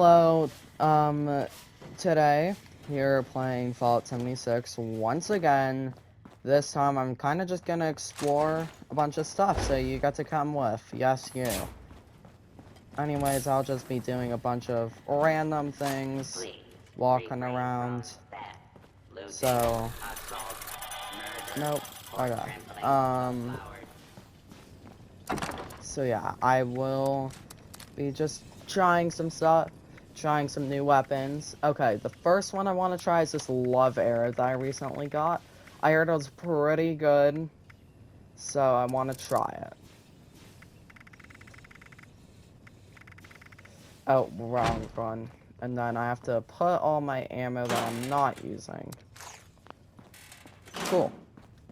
Hello, today we're playing Fallout 76 once again. This time I'm kind of just gonna explore a bunch of stuff, so you got to come with. Yes, you. Anyways, I'll just be doing a bunch of random things, walking around. So, nope, okay. So yeah, I will be just trying some stuff, trying some new weapons. Okay, the first one I want to try is this love arrow that I recently got. I heard it was pretty good, so I want to try it. Oh, wrong one. And then I have to put all my ammo that I'm not using. Cool.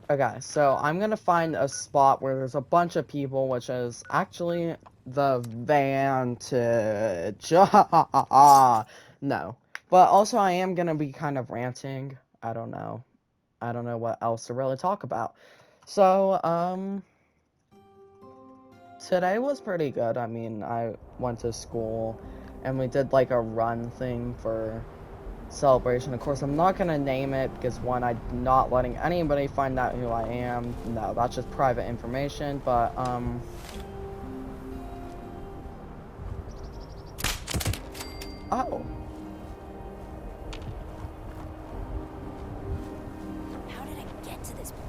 Okay, so I'm gonna find a spot where there's a bunch of people, which is actually the Vantage. No. But also I am gonna be kind of ranting. I don't know. I don't know what else to really talk about. So, today was pretty good. I mean, I went to school and we did like a run thing for celebration. Of course, I'm not gonna name it because one, I'm not letting anybody find out who I am. No, that's just private information. But oh, How did I get to this point?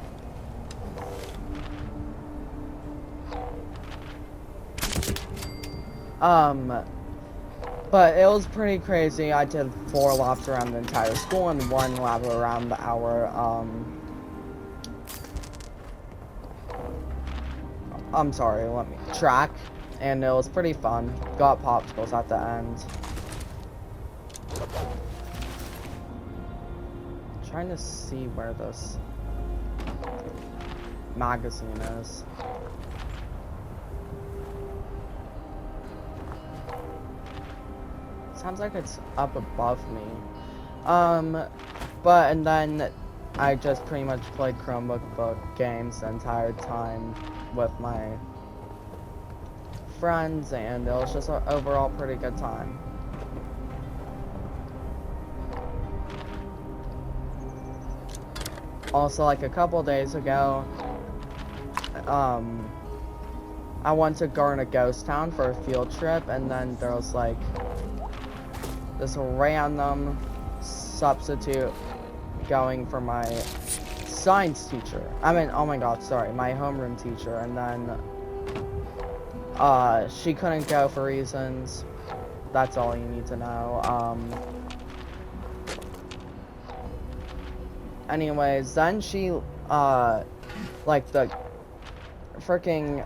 but it was pretty crazy. I did 4 laps around the entire school and 1 lap around our I'm sorry, let me track, and it was pretty fun. Got popsicles at the end. Trying to see where this magazine is. Sounds like it's up above me. But and then I just pretty much played Chromebook games the entire time with my friends, and it was just an overall pretty good time. Also, like a couple days ago, I went to Garna Ghost Town for a field trip, and then there was like this random substitute going for my science teacher. I mean, oh my god, sorry, my homeroom teacher, and then she couldn't go for reasons. That's all you need to know. Anyways, then she, like the freaking,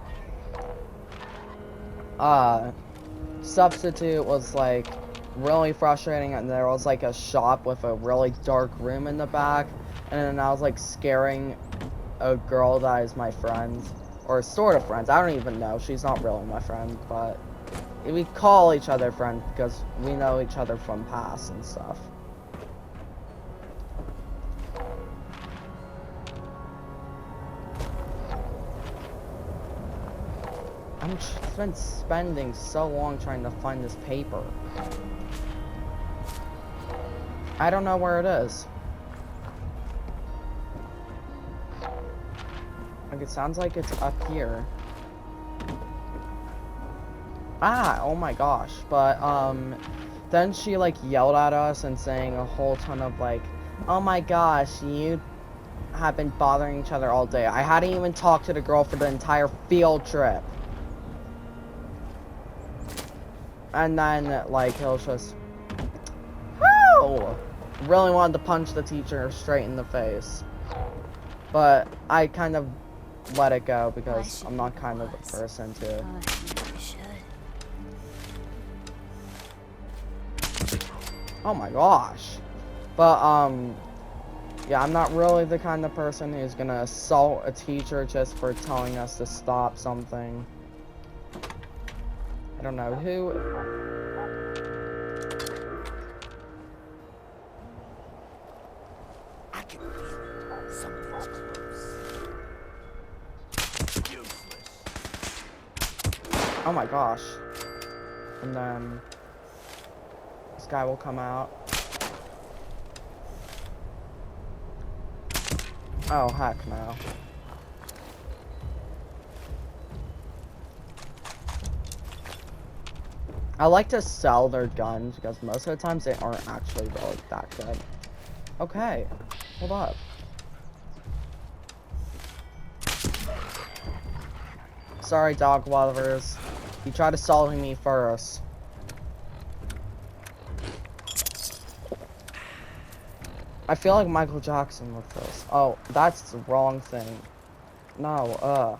substitute was like really frustrating, and there was like a shop with a really dark room in the back, and then I was like scaring a girl that is my friend, or sort of friends. I don't even know. She's not really my friend, but we call each other friends because we know each other from past and stuff. I've been spending so long trying to find this paper. I don't know where it is. Like, it sounds like it's up here. Ah, oh my gosh. But, then she, like, yelled at us and saying a whole ton of, like, oh my gosh, you have been bothering each other all day. I hadn't even talked to the girl for the entire field trip. And then, like, it was just, oh! Really wanted to punch the teacher straight in the face. But I kind of let it go because I'm not kind of the person to. Oh my gosh. But, yeah, I'm not really the kind of person who's gonna assault a teacher just for telling us to stop something. I don't know who. I can feel it. Something's close. Useless. Oh my gosh. And then. This guy will come out. Oh, heck no. I like to sell their guns because most of the times they aren't actually really that good. Okay, hold up. Sorry, dog lovers. You tried assaulting me first. I feel like Michael Jackson with this. Oh, that's the wrong thing. No,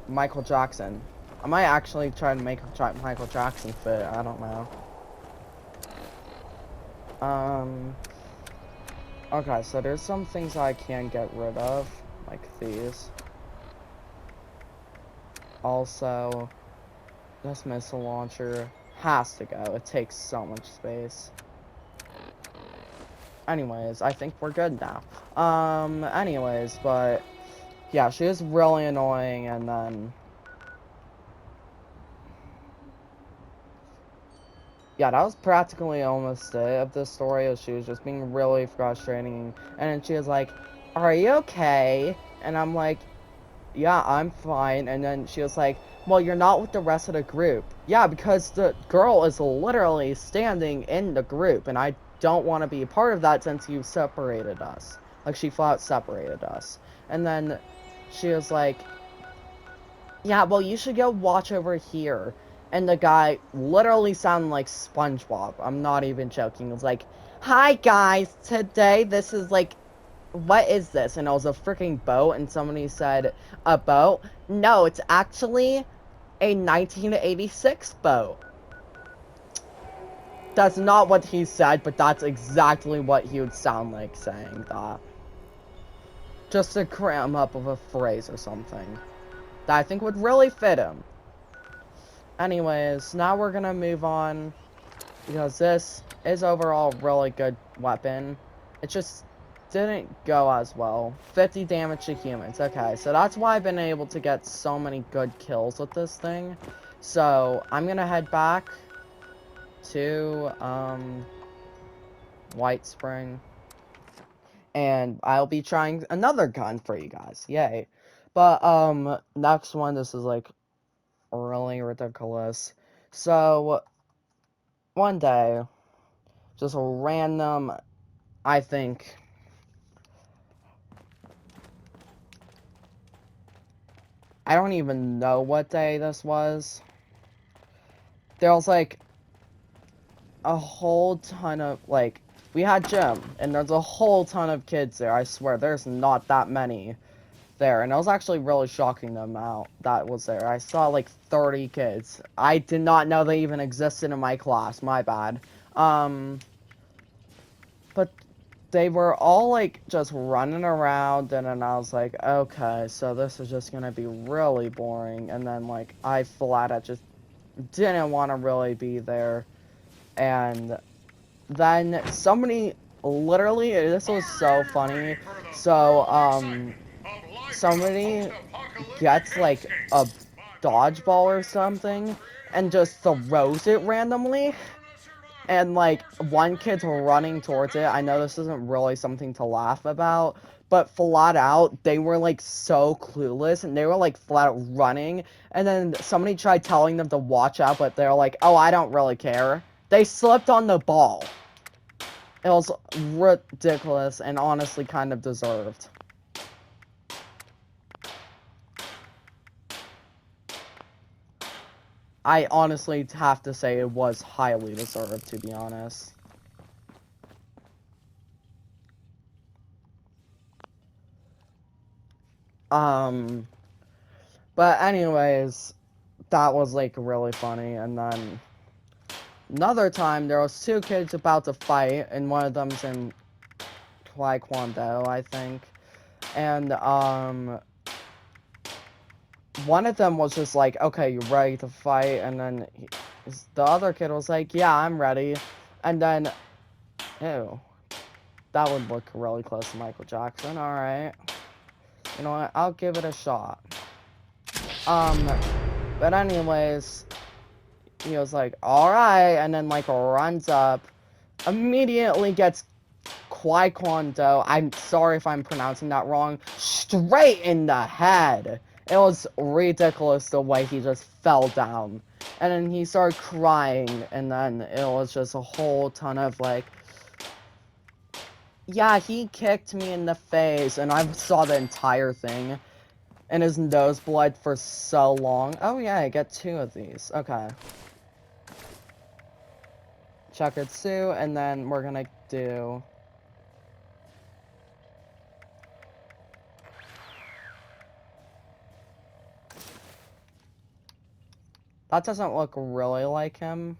Michael Jackson. I might actually try to make Michael Jackson fit. I don't know. Okay, so there's some things I can get rid of, like these. Also, this missile launcher has to go. It takes so much space. Anyways, I think we're good now. Anyways, but yeah, she was really annoying, and then yeah, that was practically almost it of the story. She was just being really frustrating, and then she was like, "Are you okay?" And I'm like, "Yeah, I'm fine." And then she was like, "Well, you're not with the rest of the group." Yeah, because the girl is literally standing in the group, and I don't want to be a part of that since you separated us. Like, she flat separated us. And then she was like, "Yeah, well, you should go watch over here." And the guy literally sounded like SpongeBob. I'm not even joking. It was like, "Hi, guys. Today, this is like, what is this?" And it was a freaking boat, and somebody said, "A boat?" No, it's actually a 1986 boat. That's not what he said, but that's exactly what he would sound like saying that. Just to cram up of a phrase or something that I think would really fit him. Anyways, now we're gonna move on, because this is overall a really good weapon. It just didn't go as well. 50 damage to humans. Okay, so that's why I've been able to get so many good kills with this thing. So, I'm gonna head back to, White Spring. And I'll be trying another gun for you guys. Yay. But, next one, this is, like, really ridiculous. So, one day, just a random, I think, I don't even know what day this was. There was, like, a whole ton of, like, we had gym, and there's a whole ton of kids there. I swear, there's not that many there. And it was actually really shocking the amount that was there. I saw, like, 30 kids. I did not know they even existed in my class. My bad. But they were all, like, just running around, and then I was like, okay, so this is just gonna be really boring. And then, like, I flat out just didn't want to really be there. And then somebody, literally, this was so funny. So, somebody gets, like, a dodgeball or something, and just throws it randomly. And, like, one kid's running towards it. I know this isn't really something to laugh about, but flat out, they were, like, so clueless, and they were, like, flat out running, and then somebody tried telling them to watch out, but they're like, "Oh, I don't really care." They slipped on the ball. It was ridiculous, and honestly kind of deserved. I honestly have to say it was highly deserved, to be honest. But anyways, that was, like, really funny. And then another time, there was two kids about to fight, and one of them's in Taekwondo, I think. And, one of them was just like, "Okay, you ready to fight?" And then the other kid was like, "Yeah, I'm ready." And then, ew, that would look really close to Michael Jackson. Alright. You know what? I'll give it a shot. But anyways, he was like, alright, and then like runs up, immediately gets Qui-Gon, I'm sorry if I'm pronouncing that wrong, straight in the head. It was ridiculous the way he just fell down. And then he started crying, and then it was just a whole ton of like, yeah, he kicked me in the face, and I saw the entire thing. And his nose bled for so long. Oh yeah, I get 2 of these. Okay. Checkered Sue, and then we're gonna do... That doesn't look really like him.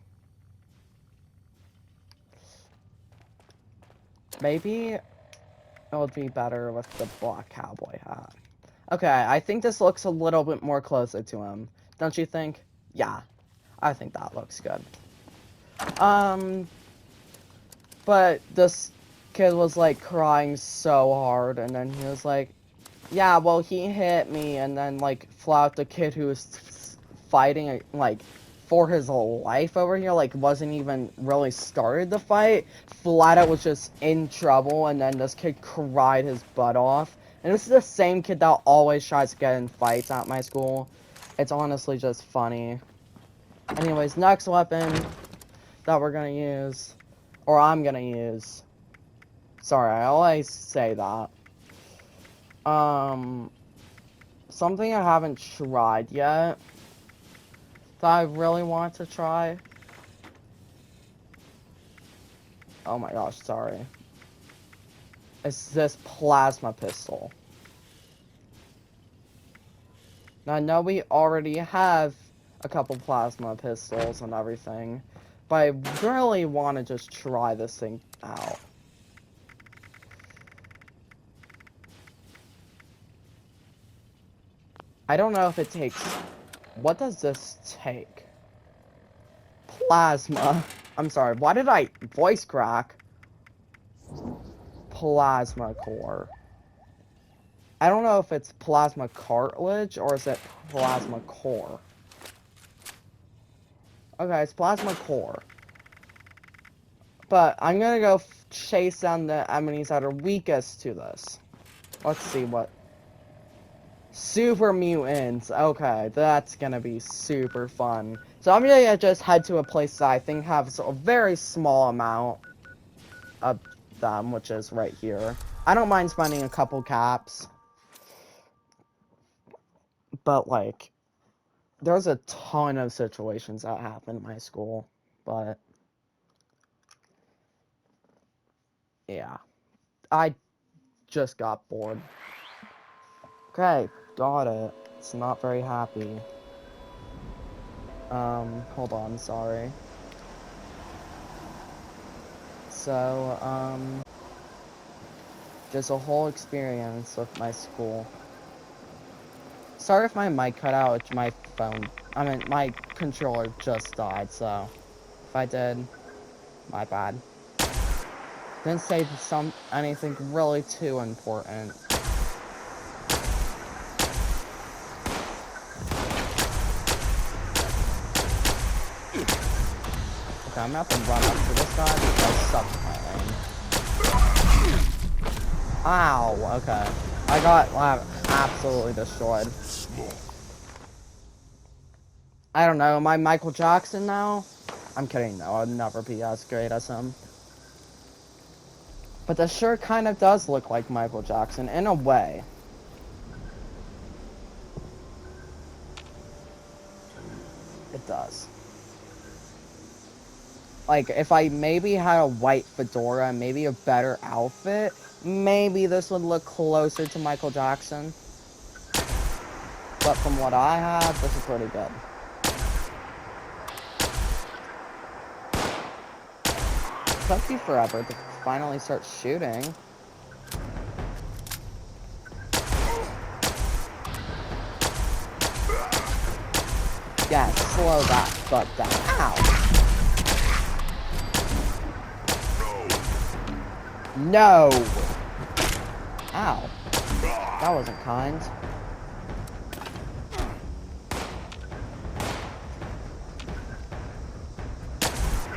Maybe it would be better with the black cowboy hat. Okay, I think this looks a little bit more closer to him. Don't you think? Yeah, I think that looks good. But this kid was like crying so hard, and then he was like, yeah, well, he hit me, and then like Flout, the kid who was fighting like for his life over here, like wasn't even really started the fight. Flat out was just in trouble, and then this kid cried his butt off. And this is the same kid that always tries to get in fights at my school. It's honestly just funny. Anyways, next weapon that we're gonna use, or I'm gonna use. Sorry, I always say that. Something I haven't tried yet that I really want to try. Oh my gosh, sorry. It's this plasma pistol. Now, I know we already have a couple plasma pistols and everything, but I really want to just try this thing out. I don't know if it takes... What does this take? Plasma. I'm sorry, why did I voice crack? Plasma core. I don't know if it's plasma cartilage or is it plasma core. Okay, it's plasma core. But I'm gonna go chase down the enemies that are weakest to this. Let's see what... Super mutants. Okay, that's gonna be super fun. So I'm gonna just head to a place that I think has a very small amount of them, which is right here. I don't mind spending a couple caps. But, like, there's a ton of situations that happen in my school. But, yeah. I just got bored. Okay, got it. It's not very happy. Hold on, sorry. So, just a whole experience with my school. Sorry if my mic cut out, it's my phone. I mean, my controller just died, so if I did, my bad. Didn't say anything really too important. Okay, I'm gonna have to run up to this guy because I suck at my aim. Ow, okay. I got absolutely destroyed. I don't know, am I Michael Jackson now? I'm kidding, no, I'd never be as great as him. But this sure kind of does look like Michael Jackson, in a way. It does. Like, if I maybe had a white fedora and maybe a better outfit, maybe this would look closer to Michael Jackson. But from what I have, this is pretty good. It took you forever to finally start shooting. Yeah, slow that butt down. Ow! No! Ow. That wasn't kind.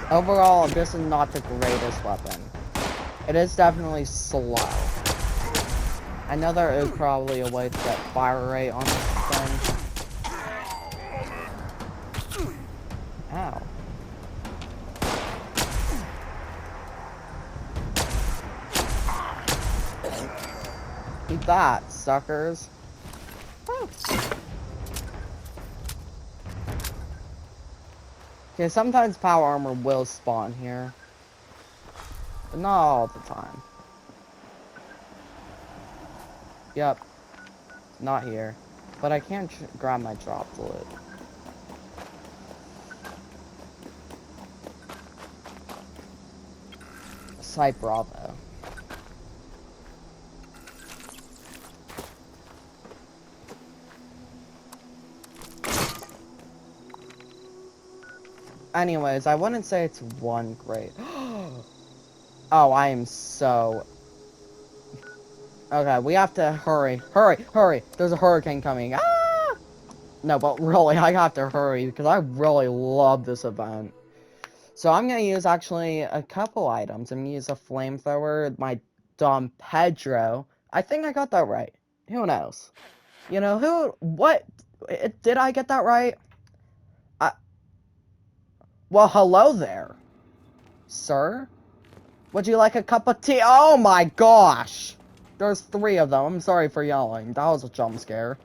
Overall, this is not the greatest weapon. It is definitely slow. I know there is probably a way to get fire rate on this thing. Ow. Eat that, suckers. Woo. Okay, sometimes power armor will spawn here. But not all the time. Yep. Not here. But I can grab my drop to it. Site Bravo. Anyways, I wouldn't say it's one great. Oh, I am so... Okay, we have to hurry. Hurry, hurry! There's a hurricane coming. Ah! No, but really, I have to hurry because I really love this event. So I'm going to use actually a couple items. I'm going to use a flamethrower, my Dom Pedro. I think I got that right. Who knows? You know, what? Did I get that right? Well, hello there, sir. Would you like a cup of tea? Oh my gosh! There's 3 of them. I'm sorry for yelling. That was a jump scare.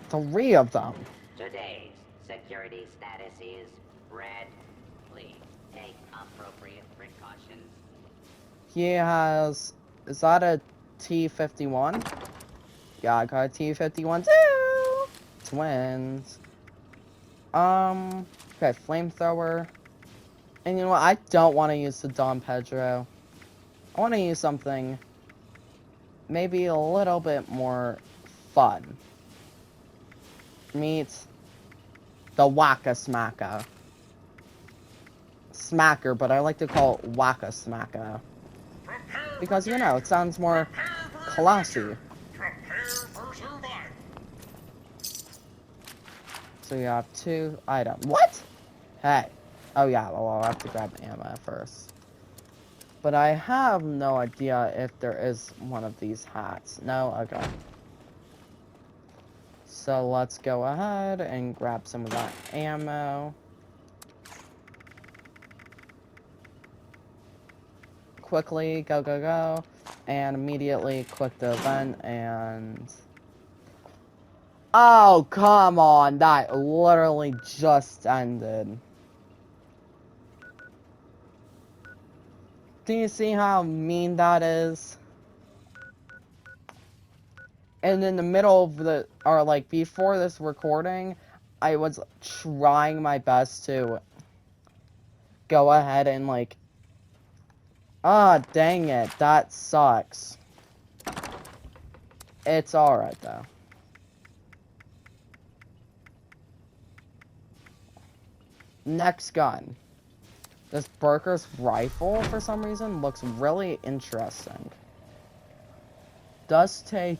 3 of them. Today's security status is red. Please take appropriate precautions. He has... Is that a T-51? Yeah, I got a T-51 too! Twins. Okay, flamethrower. And you know what? I don't want to use the Dom Pedro. I want to use something maybe a little bit more fun. Meet the Waka Smacka. Smacker, but I like to call it Waka Smacka. Because, you know, it sounds more classy. So you have 2 items. What? Hey. Oh yeah, well I'll have to grab ammo first. But I have no idea if there is one of these hats. No? Okay. So let's go ahead and grab some of that ammo. Quickly, go, go, go. And immediately click the event and... Oh, come on! That literally just ended. Do you see how mean that is? And in the middle of the, or like before this recording, I was trying my best to go ahead and like, ah, dang it, that sucks. It's alright though. Next gun. This Burker's rifle, for some reason, looks really interesting. Does take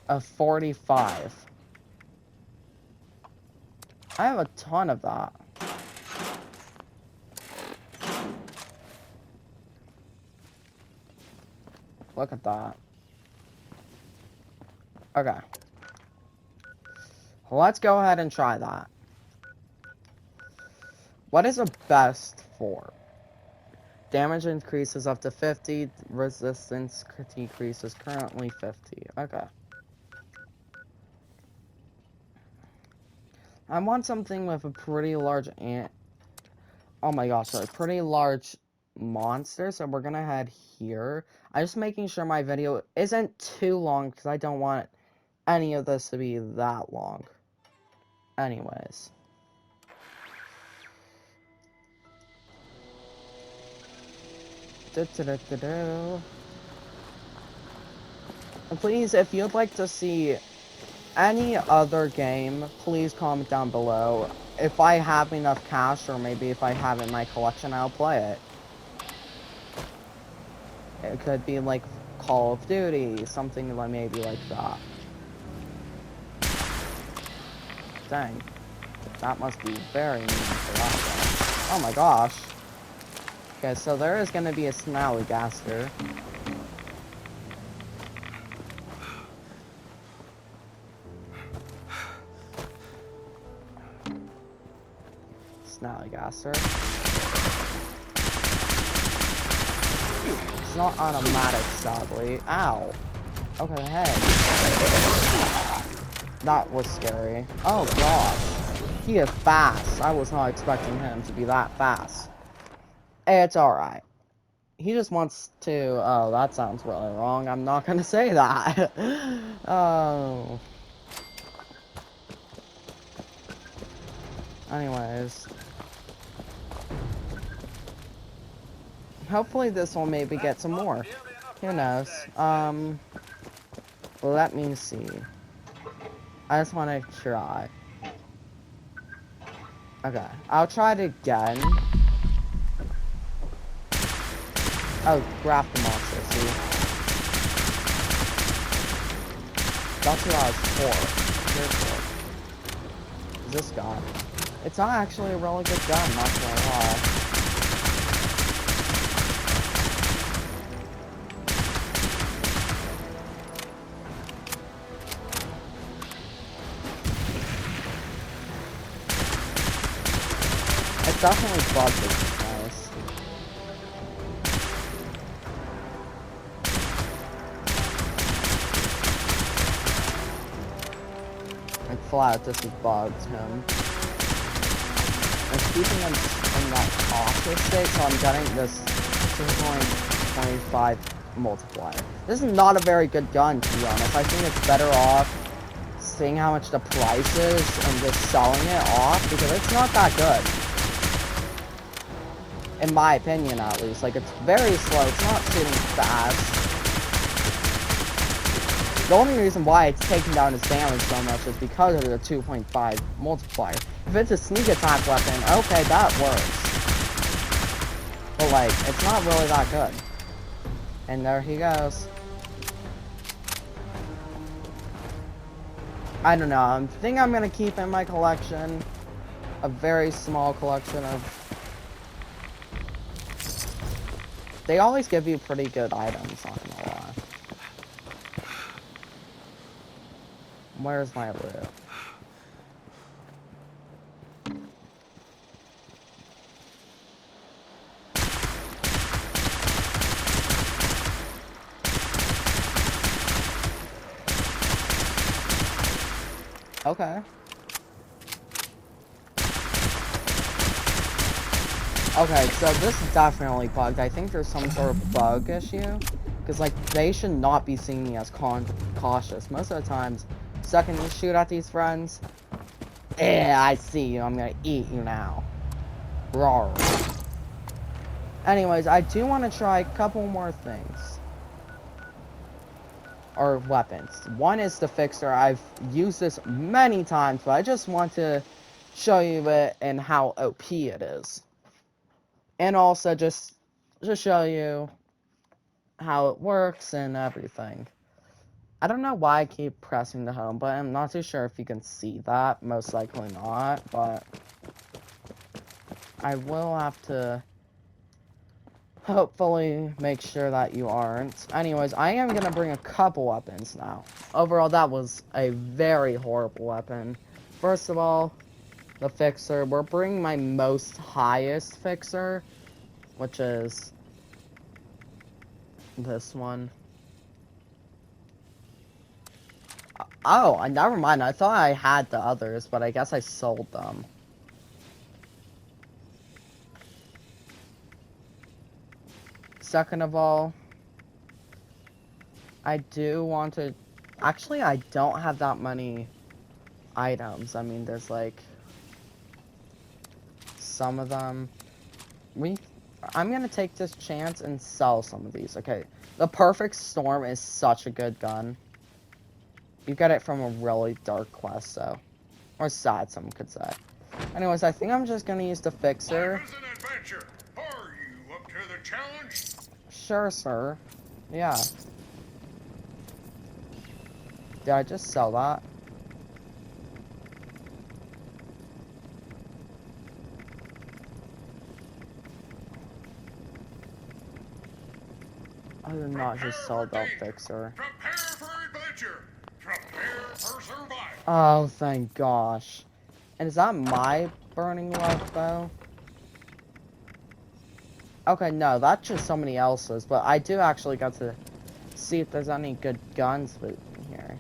a 45. I have a ton of that. Look at that. Okay. Let's go ahead and try that. What is a best for? Damage increases up to 50. Resistance decreases currently 50. Okay. I want something with a pretty large oh my gosh, sorry, pretty large monster, so we're gonna head here. I'm just making sure my video isn't too long, because I don't want any of this to be that long. Anyways. And please, if you'd like to see any other game, please comment down below. If I have enough cash, or maybe if I have it in my collection, I'll play it. It could be like Call of Duty, something like maybe like that. Dang. That must be very mean for that guy. Oh my gosh. Okay, so there is gonna be a snallygaster. Snallygaster. It's not automatic, sadly. Ow. Okay, hey. That was scary. Oh gosh. He is fast. I was not expecting him to be that fast. It's alright. He just wants to... Oh, that sounds really wrong. I'm not gonna say that. Oh. Anyways. Hopefully this will maybe get some more. Who knows? Let me see. I just want to try. Okay, I'll try it again. Oh, graph the monster, see? That's what I was for. Here's for. This guy. It's not actually a really good gun, not gonna lie. It's definitely bugged, which is nice. Like, flat, this has bugged him. It's keeping him in that cautious state, so I'm getting this 2.25 multiplier. This is not a very good gun, to be honest. I think it's better off seeing how much the price is and just selling it off, because it's not that good. In my opinion, at least. Like, it's very slow. It's not shooting fast. The only reason why it's taking down its damage so much is because of the 2.5 multiplier. If it's a sneak attack weapon, okay, that works. But, like, it's not really that good. And there he goes. I don't know. I think I'm going to keep in my collection a very small collection of... They always give you pretty good items, not gonna lie. Where's my loot? Okay. Okay, so this is definitely bugged. I think there's some sort of bug issue. Because, like, they should not be seeing me as cautious. Most of the times, second you shoot at these friends, I see you. I'm gonna eat you now. Rawr. Anyways, I do want to try a couple more things. Or weapons. One is the fixer. I've used this many times, but I just want to show you it and how OP it is. And also just to show you how it works and everything. I don't know why I keep pressing the home button. I'm not too sure if you can see that. Most likely not, but I will have to hopefully make sure that you aren't. Anyways, I am going to bring a couple weapons now. Overall, that was a very horrible weapon. First of all, the fixer. We're bringing my most highest fixer, which is this one. Oh, never mind. I thought I had the others, but I guess I sold them. Second of all, I do want to... Actually, I don't have that many items. I mean, there's like... some of them. I'm gonna take this chance and sell some of these. Okay, the Perfect Storm is such a good gun. You get it from a really dark quest, so... Or sad, some could say. Anyways, I think I'm just gonna use the fixer. Life is an adventure. Are you up to the challenge? Sure, sir. Yeah. Did I just sell that? I did not just sell belt fixer. Prepare for adventure. Prepare for survival. Oh, thank gosh. And is that my burning love bow? Okay, no, that's just somebody else's, but I do actually get to see if there's any good guns in here.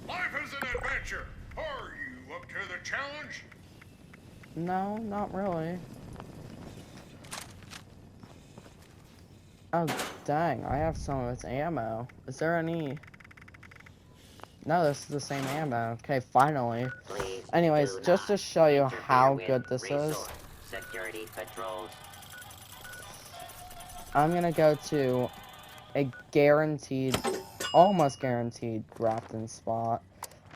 Life is an adventure. Are you up to the challenge? No, not really. Oh, dang, I have some of its ammo. Is there any... No, this is the same ammo. Okay, finally. Please Anyways, do just to not show you interfere how with good this is, resource security patrols. I'm gonna go to a guaranteed, almost guaranteed grafting spot.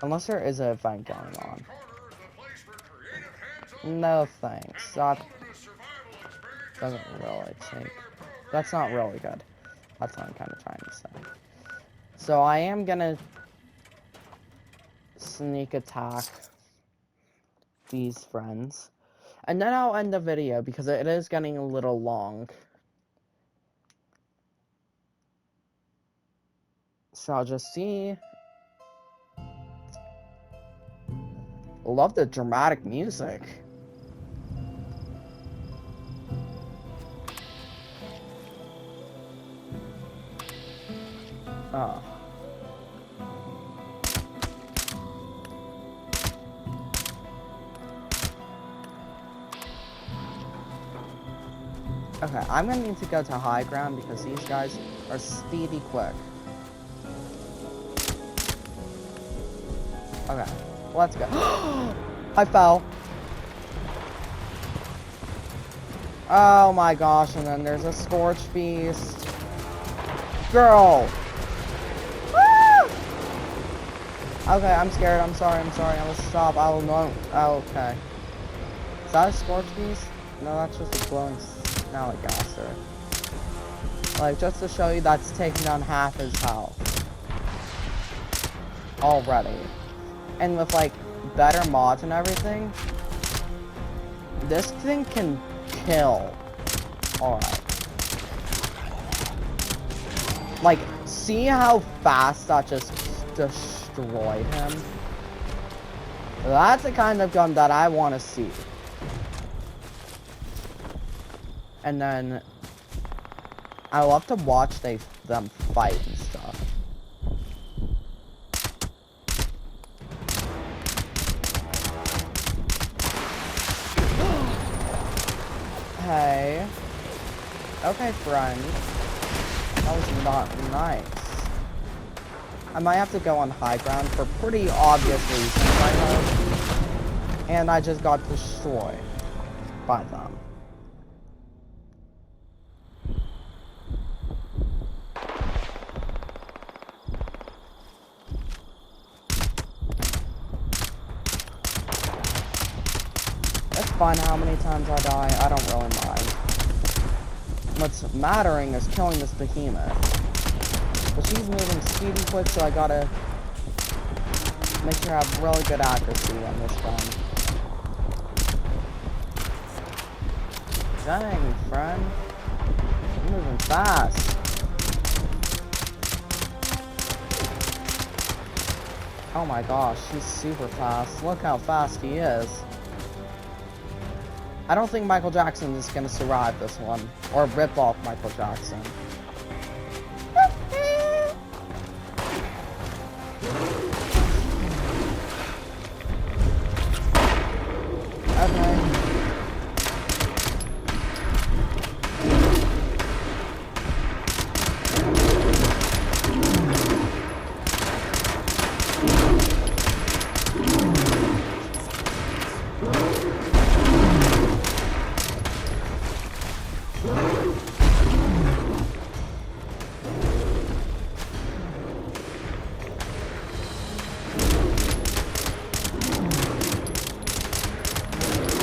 Unless there is an event going on. Corner is a place for creative hands-on No learning, thanks. and the That wilderness survival experience is doesn't our really most take... popular That's not program. really good. That's what I'm kind of trying to say. So I am gonna sneak attack these friends. And then I'll end the video because it is getting a little long. So I'll just see. Love the dramatic music. Oh. Okay, I'm gonna need to go to high ground because these guys are speedy quick. Okay, let's go. I fell. Oh my gosh, and then there's a scorched beast. Girl! Woo! Okay, I'm scared. I'm sorry. I will stop. I will not. Oh, okay. Is that a scorched beast? No, that's just a glowing snallygaster. Like, just to show you, that's taking down half his health. Already. And with, like, better mods and everything, this thing can kill. Alright. Like, see how fast that just destroyed him? That's the kind of gun that I want to see. And then I love to watch them fight and stuff. Hey. Okay, friend. That was not nice. I might have to go on high ground for pretty obvious reasons, I hope. And I just got destroyed by them. It's fine how many times I die, I don't really mind. What's mattering is killing this behemoth. But she's moving speedy quick, so I gotta make sure I have really good accuracy on this gun. Dang, friend. You're moving fast. Oh my gosh, he's super fast. Look how fast he is. I don't think Michael Jackson is gonna survive this one. Or rip off Michael Jackson. Okay.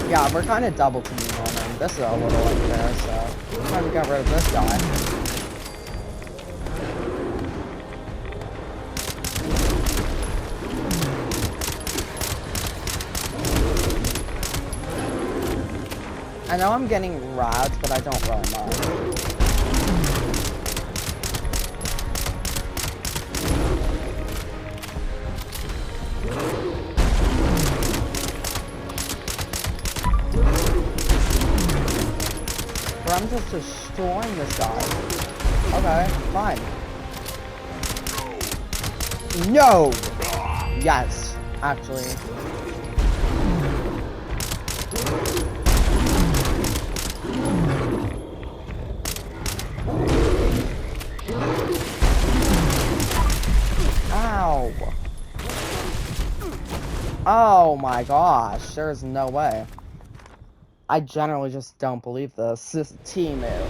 Yeah, we're kind of double teaming on him. This is a little unfair, so I'm trying to get rid of this guy. I know I'm getting rads, but I don't really mind. But I'm just destroying this guy. Okay, fine. No! Yes, actually. Ow! Oh my gosh, there's no way. I generally just don't believe this. This teammate.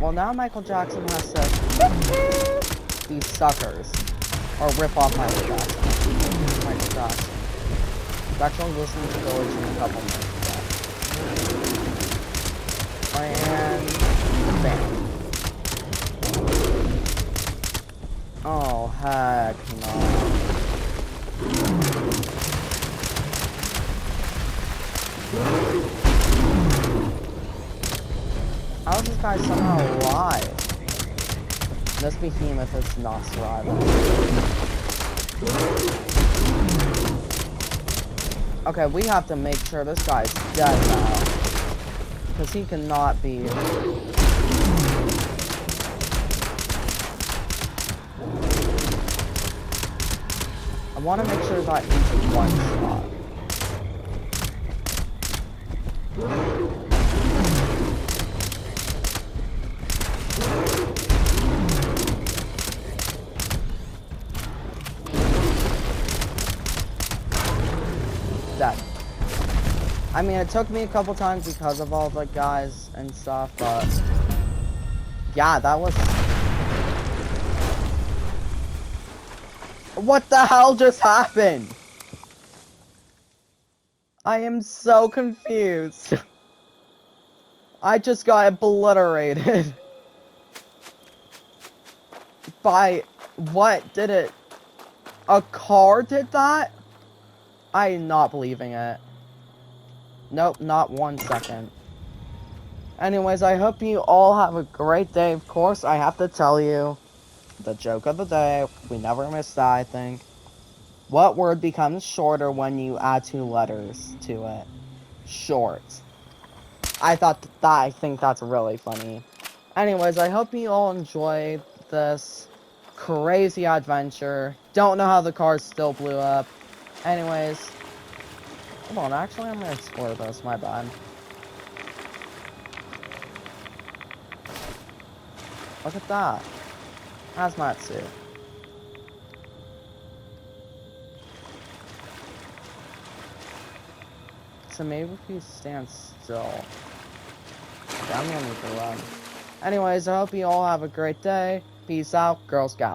Well, now Michael Jackson has to these suckers. Or rip off Michael Jackson. Michael Jackson. I'm actually listening to Village in a couple minutes. And bam. Oh, heck no. How is this guy somehow alive? This behemoth is not surviving. Okay, we have to make sure this guy's dead now. Because he cannot be... I want to make sure that he's one shot. Dead. I mean, it took me a couple times because of all the guys and stuff, but... Yeah, that was... What the hell just happened? I am so confused. I just got obliterated. By... What did it... A car did that? I am not believing it. Nope, not 1 second. Anyways, I hope you all have a great day. Of course, I have to tell you, the joke of the day, we never miss that, I think. What word becomes shorter when you add 2 letters to it? Short. I think that's really funny. Anyways, I hope you all enjoyed this crazy adventure. Don't know how the car still blew up. Anyways, hold on, actually I'm gonna explore this, my bad. Look at that. Hazmat suit. So maybe if you stand still. Yeah, I'm gonna need to run. Anyways, I hope you all have a great day. Peace out, Girl Scout.